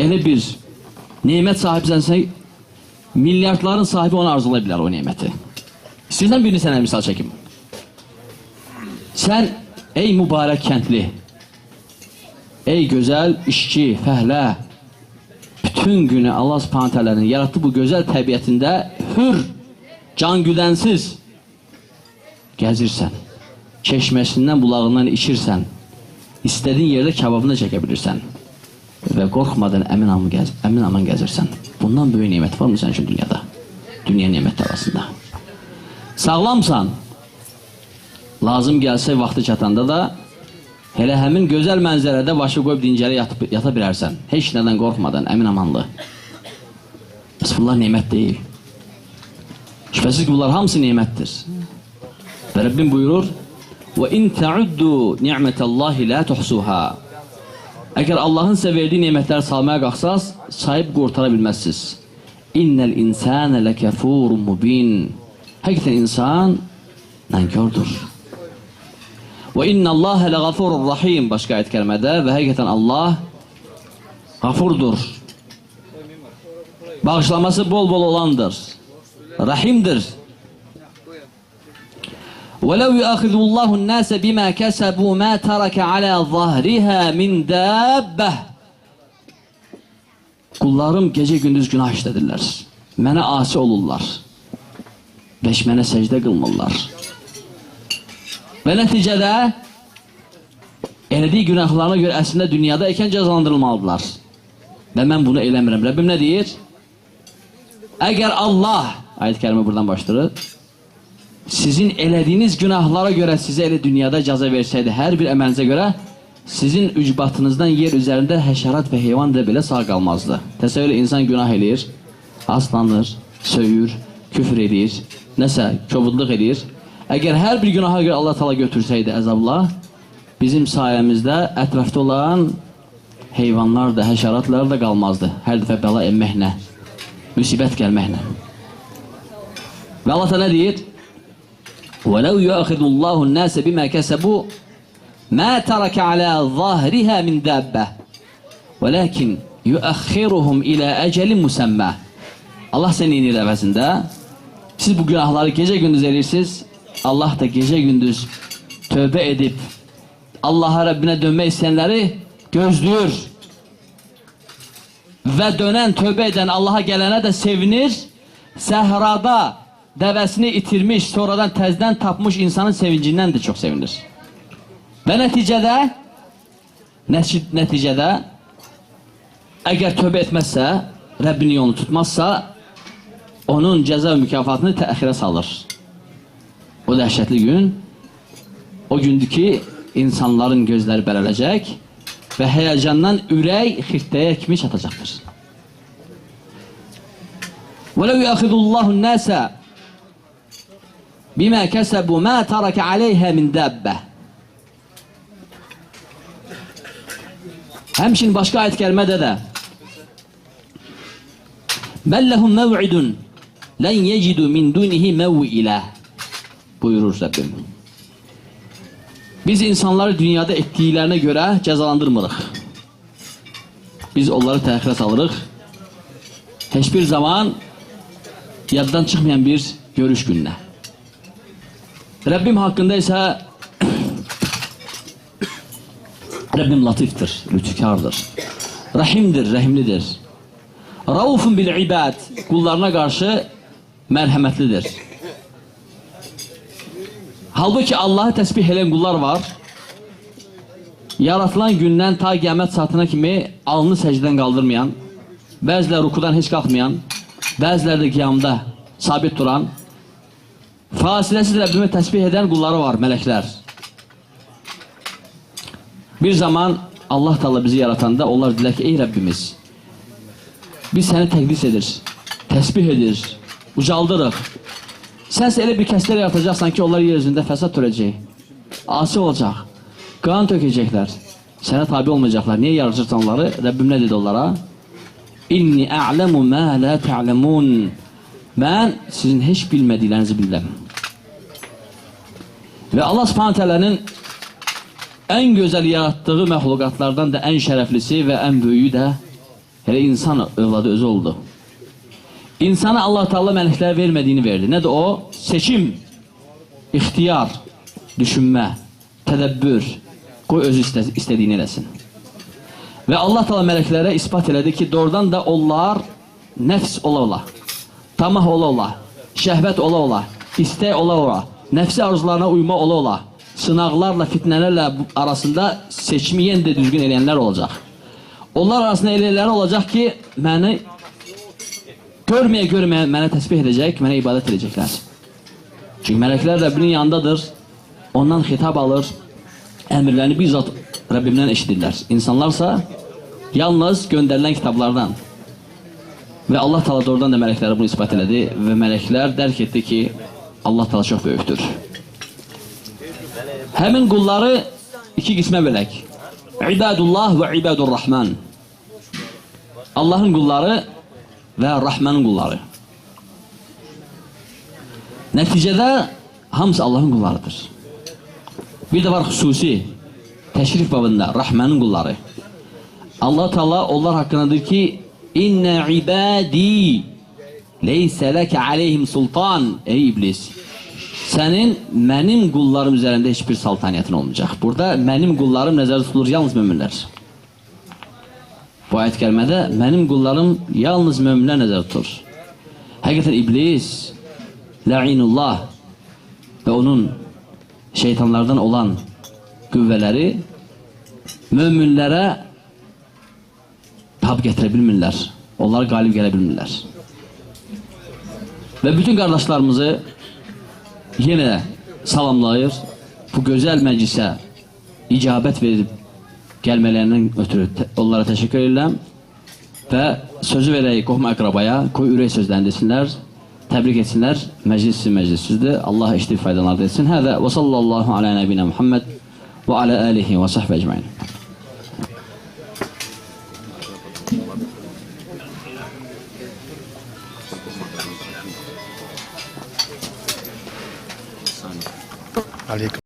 elə bir nemət sahibsənsə, milyardların sahibi onu arzulaya bilər o neməti. İstəyirsən birini sənə misal çəkim. Sən, ey mübarək kəndli, ey gözəl işçi, fəhlə, bütün günü Allah Subhanahu Taala'nın yarattığı bu gözəl təbiətində hür, can güdənsiz gəzirsən, çeşməsindən, bulağından içirsən, istədiyin yerdə kebabını çəkə bilirsən və qorxmadan əmin aman gəzirsən. Bundan böyük nemət var mı sənin üçün dünyada? Dünya nemətlər arasında. Sağlamsan, lazım gəlsə vaxtı çatanda da elə həmin gözəl mənzərədə başı qoyub dincələ yata bilərsən. Heç nədən qorxmadan, əmin amanlı. Bəs bunlar nemət deyil. Şübhəsiz ki, bunlar hamısı nemətdir. Və Rabbim buyurur: وَاِنْ تَعُدُّوا نِعْمَةَ اللّٰهِ لَا تُحْسُوهَا. Əgər Allahın sizə verdiyi nemətləri salmaya qalxsaz, sahib qurtara bilməzsiniz. İnnel insane lekefurun mubin. Həqiqətən insan nankördür. Ve innallaha legafurur rahim. Başqa ayət kəlmədə və həqiqətən Allah gafurdur. Bağışlaması bol-bol olandır. Rahimdir. وَلَوْ يُؤَخِذُ اللّٰهُ النَّاسَ بِمَا كَسَبُوا مَا تَرَكَ عَلَى ظَهْرِهَا مِنْ دَابَّةٍ. Kullarım gece gündüz günah işledirlər. Mənə asi olurlar. Və mənə səcdə qılmırlar. Və nəticədə elədiyi günahlarına görə əslində dünyada ikən cəzalandırılmalıdırlar. Və mən bunu eləmirəm. Rəbbim nə deyir? Əgər Allah, ayət kəlmə buradan başlayır, sizin elədiyiniz günahlara görə sizə elə dünyada cəza versəydi, hər bir əməlinizə görə, sizin ücbatınızdan yer üzərində həşərat və heyvan da belə sağ qalmazdı. Təsəvvür insan günah eləyir, aslanır, söyür, küfür edir, nəsə kobudluq edir. Əgər hər bir günaha görə Allah Taala götürsəydi əzabla, bizim sayəmizdə ətrafda olan heyvanlar da, həşəratlar da qalmazdı. Hər dəfə bəla emməklə, müsibət gəlməklə. Və Allah Taala nə deyir? وَلَوْ يُؤَخِذُ اللّٰهُ النَّاسَ بِمَا كَسَبُوا مَا تَرَكَ عَلَى ظَهْرِهَا مِنْ دَابَّةٍ وَلَكِنْ يُؤَخِّرُهُمْ إِلَى أَجَلٍ مُسَمَّى. Allah senin inir əvəzində. Siz bu günahları gece gündüz edirsiniz. Allah da gece gündüz tövbe edip Allah'a, Rabbine dönme isteyenleri gözlüyor. Ve dönen, tövbe eden, Allah'a gelene de sevinir. Səhrada dəvəsini itirmiş, sonradan təzdən tapmış insanın sevincindən də çox sevinir. Və nəticədə əgər tövbə etməzsə, Rəbbinin yolunu tutmazsa, onun cəza və mükafatını təxirə salır. O dəhşətli gün, o gündür ki, insanların gözləri bərələcək və həyəcandan ürək xirtdəyə kimi çatacaqdır. وَلَوْ يَأْخِذُ اللّٰهُ النَّاسَ بِمَا كَسَبُوا مَا تَرَكَ عَلَيْهَا مِنْ دَابَّةٍ. Həmçinin başqa ayət kəlmədə də بَلْ لَهُمْ مَوْعِدٌ لَنْ يَجِدُوا مِنْ دُونِهِ مَوْئِلَةً buyurur Rabbim. Biz insanları dünyada etdiklərinə görə cəzalandırmırıq. Biz onları təxirə salırıq. Heç bir zaman yaddan çıxmayan bir görüş gününə. Rabbim haqqında isə Rabbim latifdir, lütfükardır. Rahimdir, rəhimlidir. Raufun bil ibad, kullarına qarşı mərhəmətlidir. Halbuki Allah'ı təsbih edən qullar var. Yaratılan gündən ta qiyamət saatına kimi alnını səcdən qaldırmayan, bəziləri rukudan heç qalxmayan, bəziləri də qiyamda sabit duran, fasiləsiz Rəbbimə təsbih edən qulları var, mələklər. Bir zaman Allah Taala bizi yaratanda onlar dedilər ki, ey Rəbbimiz, biz səni təqdis edir, təsbih edir, ucaldırıq. Sən elə bir kəslər yaratacaqsan ki, onlar yer üzündə fəsad törəcək, asi olacaq, qan tökəcəklər, sənə tabi olmayacaqlar. Niyə yaratırsan onları? Rəbbim nə dedi onlara? İnni a'lemu ma la ta'lemun. Mən sizin heç bilmədiklərinizi bilirəm. Və Allah Subhanahu Taala'nın ən gözəl yaratdığı məxluqatlardan da ən şərəflisi və ən böyüyü də Hele insan övladı özü oldu. İnsana Allah Teala melekler vermediğini verdi. Nedir o? Seçim, ihtiyar, düşünme, tedebbür. Qoy özü istediğini eləsin. Ve Allah Teala meleklere ispat elədi ki, doğrudan da onlar nefs ola, tamah ola, şehvet ola, istek ola, nefsi arzularına uyma ola, sınavlarla, fitnelerle arasında seçimi yeniden düzgün edenler olacak. Onlar arasında elələr olacak ki, beni görmeye beni tesbih edecek, bana ibadet edecekler. Çünkü melekler Rabbinin yanındadır, ondan hitap alır, emirlerini bizzat Rabbimden eşitirler. İnsanlarsa yalnız gönderilen kitaplardan. Ve Allah Teala doğrudan da meleklere bunu ispat etti ve melekler derk etti ki Allah Teala çok büyüktür. Hemin kulları iki qismə bölək. İbadullah ve ibadurrahman. Allah'ın kulları ve Rahman'ın kulları. Neticede hamısı Allah'ın kullarıdır. Bir de var hususi teşrif babında Rahman'ın kulları. Allah Teala onlar hakkındadır ki inne ibadi leyse leke aleyhim sultan. Ey iblis, senin benim kullarım üzerinde hiçbir saltaniyetin olmayacak. Burada benim kullarım nezarda tutulur yalnız müminler. Bu ayet kerimede benim kullarım yalnız müminler nezarda tutulur. Hakikaten iblis la'inullah ve onun şeytanlardan olan kuvveleri müminlere tab getirebilmirler. Onlar galip gelebilmirler. Ve bütün kardeşlerimizi yine salamlayır. Bu güzel meclise icabet verip gelmelerinden ötürü onlara teşekkür ederim. Ve sözü vereyim qohum akrabaya, koy ürək sözləndirsinlər, təbrik etsinlər. Meclis sizdir. Allah eşitib faydalar etsin. Hədə və sallallahu ala nəbinə Muhammed və ala alihi və sahbə ecmain. Aleyküm.